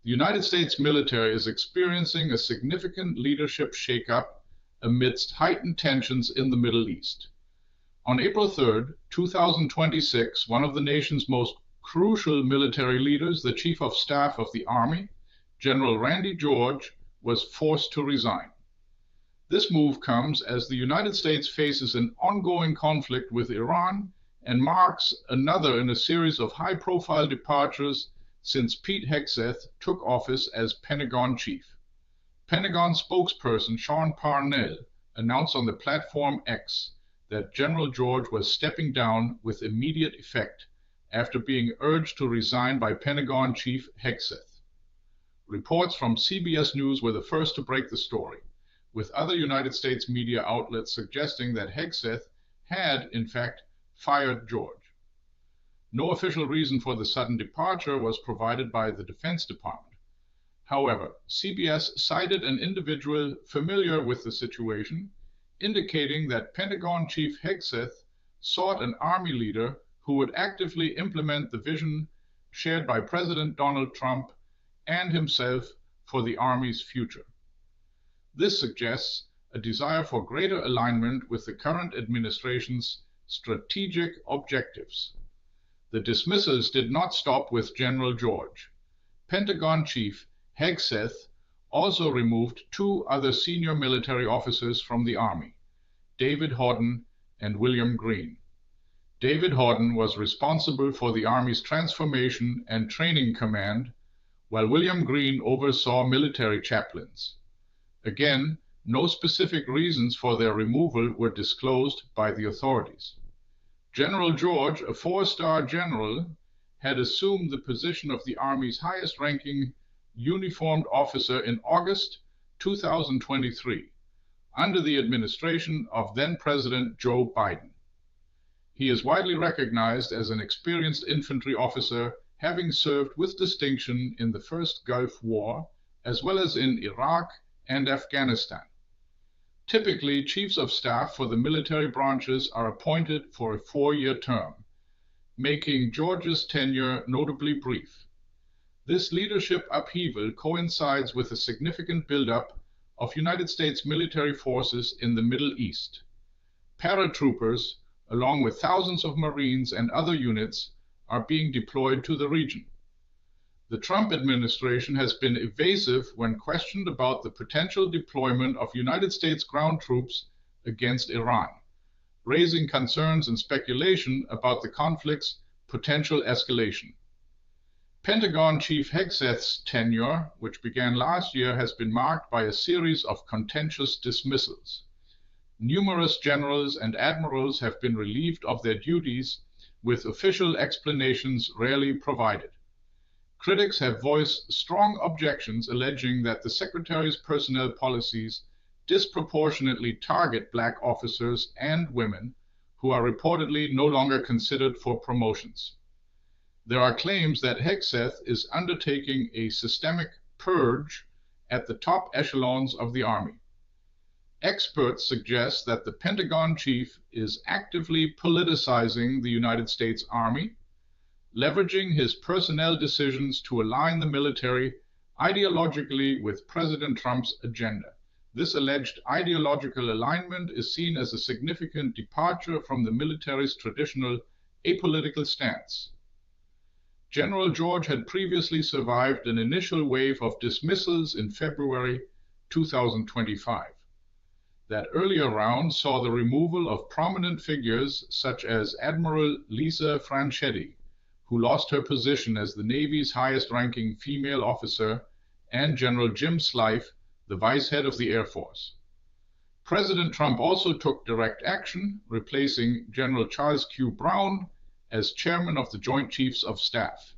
The United States military is experiencing a significant leadership shakeup amidst heightened tensions in the Middle East. On April 3, 2026, one of the nation's most crucial military leaders, the Chief of Staff of the Army, General Randy George, was forced to resign. This move comes as the United States faces an ongoing conflict with Iran and marks another in a series of high-profile departures since Pete Hegseth took office as Pentagon Chief. Pentagon spokesperson Sean Parnell announced on the platform X that General George was stepping down with immediate effect after being urged to resign by Pentagon Chief Hegseth. Reports from CBS News were the first to break the story, with other United States media outlets suggesting that Hegseth had, in fact, fired George. No official reason for the sudden departure was provided by the Defense Department. However, CBS cited an individual familiar with the situation, indicating that Pentagon Chief Hegseth sought an Army leader who would actively implement the vision shared by President Donald Trump and himself for the Army's future. This suggests a desire for greater alignment with the current administration's strategic objectives. The dismissals did not stop with General George. Pentagon Chief Hegseth also removed two other senior military officers from the Army, David Hodne and William Green. David Hodne was responsible for the Army's Transformation and Training Command, while William Green oversaw military chaplains. Again, no specific reasons for their removal were disclosed by the authorities. General George, a four-star general, had assumed the position of the Army's highest-ranking uniformed officer in August 2023, under the administration of then-President Joe Biden. He is widely recognized as an experienced infantry officer, having served with distinction in the First Gulf War, as well as in Iraq and Afghanistan. Typically, chiefs of staff for the military branches are appointed for a 4-year term, making George's tenure notably brief. This leadership upheaval coincides with a significant buildup of United States military forces in the Middle East. Paratroopers, along with thousands of Marines and other units, are being deployed to the region. The Trump administration has been evasive when questioned about the potential deployment of United States ground troops against Iran, raising concerns and speculation about the conflict's potential escalation. Pentagon Chief Hegseth's tenure, which began last year, has been marked by a series of contentious dismissals. Numerous generals and admirals have been relieved of their duties, with official explanations rarely provided. Critics have voiced strong objections, alleging that the Secretary's personnel policies disproportionately target black officers and women who are reportedly no longer considered for promotions. There are claims that Hegseth is undertaking a systemic purge at the top echelons of the Army. Experts suggest that the Pentagon chief is actively politicizing the United States Army, leveraging his personnel decisions to align the military ideologically with President Trump's agenda. This alleged ideological alignment is seen as a significant departure from the military's traditional apolitical stance. General George had previously survived an initial wave of dismissals in February 2025. That earlier round saw the removal of prominent figures such as Admiral Lisa Franchetti, who lost her position as the Navy's highest-ranking female officer, and General Jim Slife, the vice head of the Air Force. President Trump also took direct action, replacing General Charles Q. Brown as chairman of the Joint Chiefs of Staff.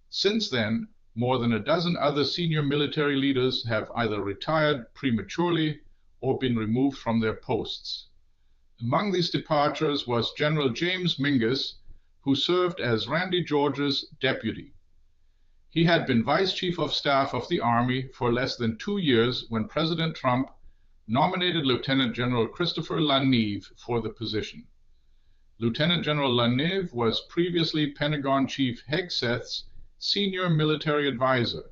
Since then, more than a dozen other senior military leaders have either retired prematurely or been removed from their posts. Among these departures was General James Mingus, who served as Randy George's deputy. He had been Vice Chief of Staff of the Army for less than 2 years when President Trump nominated Lieutenant General Christopher LaNeve for the position. Lieutenant General LaNeve was previously Pentagon Chief Hegseth's senior military advisor,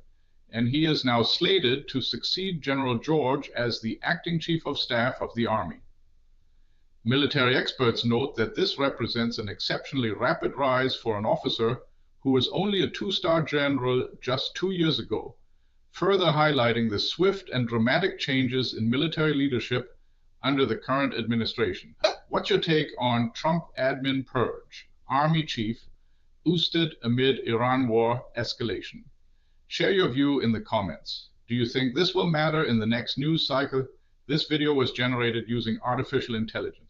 and he is now slated to succeed General George as the acting Chief of Staff of the Army. Military experts note that this represents an exceptionally rapid rise for an officer who was only a two-star general just 2 years ago, further highlighting the swift and dramatic changes in military leadership under the current administration. What's your take on Trump Admin Purge, Army Chief, Ousted amid Iran war escalation? Share your view in the comments. Do you think this will matter in the next news cycle? This video was generated using artificial intelligence.